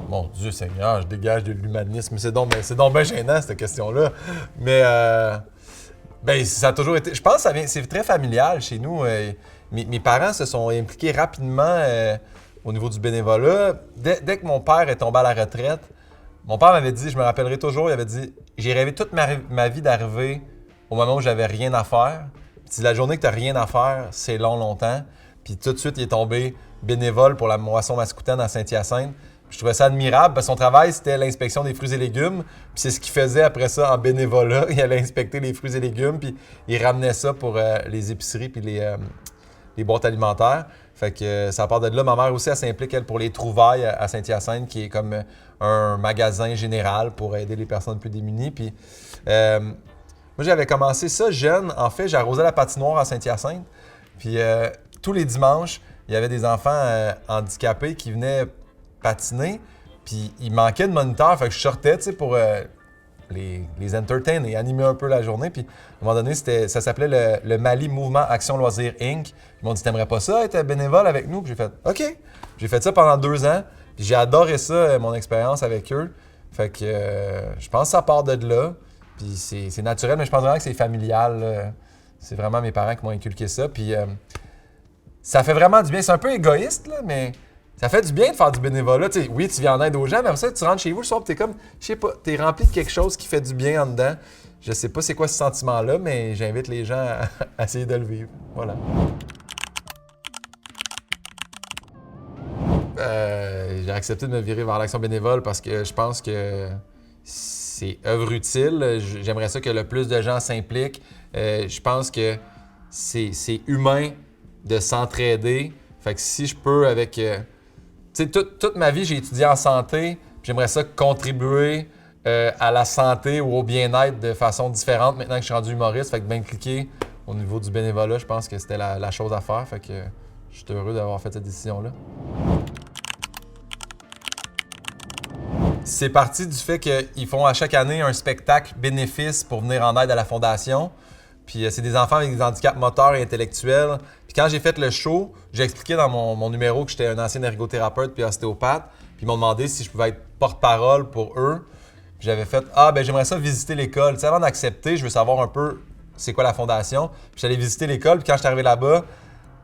Mon Dieu Seigneur, je dégage de l'humanisme. C'est donc bien gênant, cette question-là. Mais ben, ça a toujours été... Je pense que c'est très familial chez nous. Mes parents se sont impliqués rapidement au niveau du bénévolat. Dès que mon père est tombé à la retraite, mon père m'avait dit, je me rappellerai toujours, il avait dit « J'ai rêvé toute ma vie d'arriver au moment où j'avais rien à faire. Puis la journée que tu n'as rien à faire, c'est longtemps. » Puis tout de suite, il est tombé bénévole pour la moisson mascoutaine à Saint-Hyacinthe. Je trouvais ça admirable parce que son travail, c'était l'inspection des fruits et légumes. Puis c'est ce qu'il faisait après ça en bénévolat. Il allait inspecter les fruits et légumes, puis il ramenait ça pour les épiceries puis les boîtes alimentaires. Fait que ça part de là. Ma mère aussi, elle s'implique, elle, pour les trouvailles à Saint-Hyacinthe, qui est comme un magasin général pour aider les personnes plus démunies. Puis moi, j'avais commencé ça jeune. En fait, j'arrosais la patinoire à Saint-Hyacinthe. Puis tous les dimanches, il y avait des enfants handicapés qui venaient patiner, puis il manquait de moniteurs, fait que je sortais, tu sais, pour les entertain et animer un peu la journée. Puis à un moment donné, ça s'appelait le Mali Mouvement Action Loisirs Inc. Ils m'ont dit, t'aimerais pas ça, être bénévole avec nous? Puis j'ai fait, OK. J'ai fait ça pendant 2 ans, puis j'ai adoré ça, mon expérience avec eux. Fait que je pense que ça part de là, puis c'est naturel, mais je pense vraiment que c'est familial, là. C'est vraiment mes parents qui m'ont inculqué ça, puis ça fait vraiment du bien. C'est un peu égoïste, là, mais ça fait du bien de faire du bénévolat. T'sais, oui, tu viens en aide aux gens, mais après ça, tu rentres chez vous le soir et t'es comme, je sais pas, t'es rempli de quelque chose qui fait du bien en dedans. Je sais pas c'est quoi ce sentiment-là, mais j'invite les gens à essayer de le vivre. Voilà. J'ai accepté de me virer vers l'action bénévole parce que je pense que c'est œuvre utile. J'aimerais ça que le plus de gens s'impliquent. Je pense que c'est humain de s'entraider. Fait que si je peux avec... tu sais, toute ma vie, j'ai étudié en santé. J'aimerais ça contribuer à la santé ou au bien-être de façon différente maintenant que je suis rendu humoriste. Fait que m'impliquer au niveau du bénévolat, je pense que c'était la chose à faire. Fait que je suis heureux d'avoir fait cette décision-là. C'est parti du fait qu'ils font à chaque année un spectacle bénéfice pour venir en aide à la Fondation. Puis c'est des enfants avec des handicaps moteurs et intellectuels. Puis quand j'ai fait le show, j'ai expliqué dans mon numéro que j'étais un ancien ergothérapeute puis ostéopathe. Puis ils m'ont demandé si je pouvais être porte-parole pour eux. Puis j'avais fait « Ah, ben j'aimerais ça visiter l'école. » Tu sais, avant d'accepter, je veux savoir un peu c'est quoi la Fondation. Puis j'allais visiter l'école. Puis quand je suis arrivé là-bas,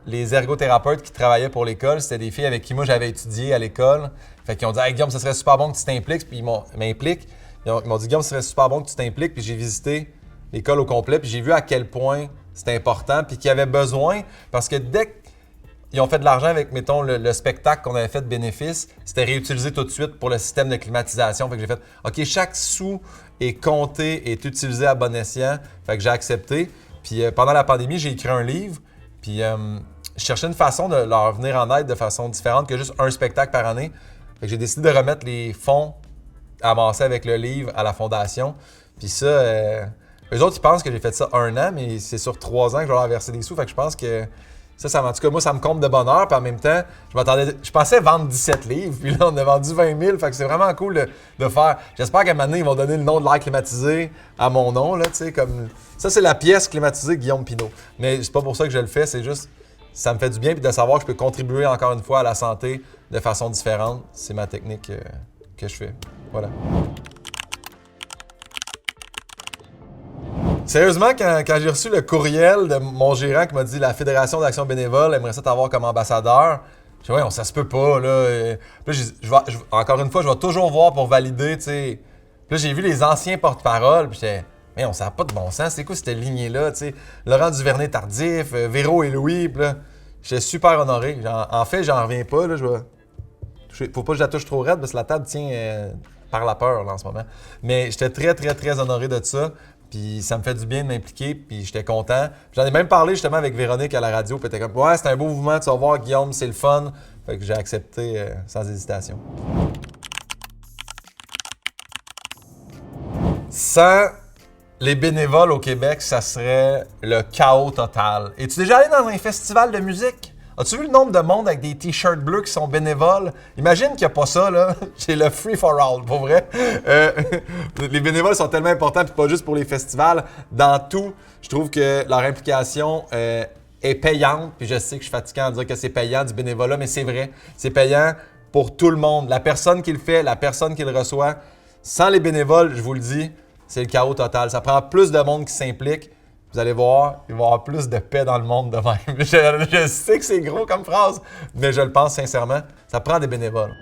les ergothérapeutes qui travaillaient pour l'école, c'était des filles avec qui moi j'avais étudié à l'école. Fait qu'ils ont dit « Hey Guillaume, ça serait super bon que tu t'impliques. » Puis ils m'ont dit « Guillaume, ça serait super bon que tu t'impliques. » Puis j'ai visité l'école au complet, puis j'ai vu à quel point c'était important, puis qu'il y avait besoin, parce que dès qu'ils ont fait de l'argent avec, mettons, le spectacle qu'on avait fait de bénéfice, c'était réutilisé tout de suite pour le système de climatisation. Fait que j'ai fait, OK, chaque sou est compté, est utilisé à bon escient. Fait que j'ai accepté. Puis pendant la pandémie, j'ai écrit un livre, puis je cherchais une façon de leur venir en aide de façon différente que juste un spectacle par année. Fait que j'ai décidé de remettre les fonds amassés avec le livre à la Fondation. Puis ça... eux autres, ils pensent que j'ai fait ça 1 an, mais c'est sur 3 ans que je vais leur verser des sous. Fait que je pense que en tout cas, moi, ça me comble de bonheur. Puis en même temps, je pensais vendre 17 livres. Puis là, on a vendu 20 000. Fait que c'est vraiment cool de faire. J'espère qu'à un moment donné, ils vont donner le nom de l'air climatisé à mon nom. Là, comme... Ça, c'est la pièce climatisée Guillaume Pinault. Mais c'est pas pour ça que je le fais. C'est juste, ça me fait du bien. Puis de savoir que je peux contribuer encore une fois à la santé de façon différente. C'est ma technique que je fais. Voilà. Sérieusement, quand j'ai reçu le courriel de mon gérant qui m'a dit « La Fédération d'Action Bénévole aimerait ça t'avoir comme ambassadeur », je dis « Ouais, ça se peut pas, là. » Puis là, encore une fois, je vais toujours voir pour valider, tu sais. Puis là, j'ai vu les anciens porte-parole, puis j'étais « Mais on ça n'a pas de bon sens, c'est quoi cette lignée-là, tu sais? Laurent Duvernay-Tardif, Véro et Louis, puis là, j'étais super honoré. En fait, j'en reviens pas, là, faut pas que je la touche trop raide, parce que la table tient par la peur, là, en ce moment. Mais j'étais très, très, très honoré de ça. Puis ça me fait du bien de m'impliquer, puis j'étais content. Puis j'en ai même parlé justement avec Véronique à la radio, puis elle était comme « Ouais, c'est un beau mouvement, tu vas voir Guillaume, c'est le fun. » Fait que j'ai accepté sans hésitation. Sans les bénévoles au Québec, ça serait le chaos total. Es-tu déjà allé dans un festival de musique? As-tu vu le nombre de monde avec des t-shirts bleus qui sont bénévoles? Imagine qu'il n'y a pas ça, là. C'est le free for all, pour vrai. Les bénévoles sont tellement importants, puis pas juste pour les festivals. Dans tout, je trouve que leur implication est payante. Puis je sais que je suis fatigué à dire que c'est payant du bénévolat, mais c'est vrai. C'est payant pour tout le monde. La personne qui le fait, la personne qui le reçoit. Sans les bénévoles, je vous le dis, c'est le chaos total. Ça prend plus de monde qui s'implique. Vous allez voir, il va y avoir plus de paix dans le monde de même. Je sais que c'est gros comme phrase, mais je le pense sincèrement. Ça prend des bénévoles.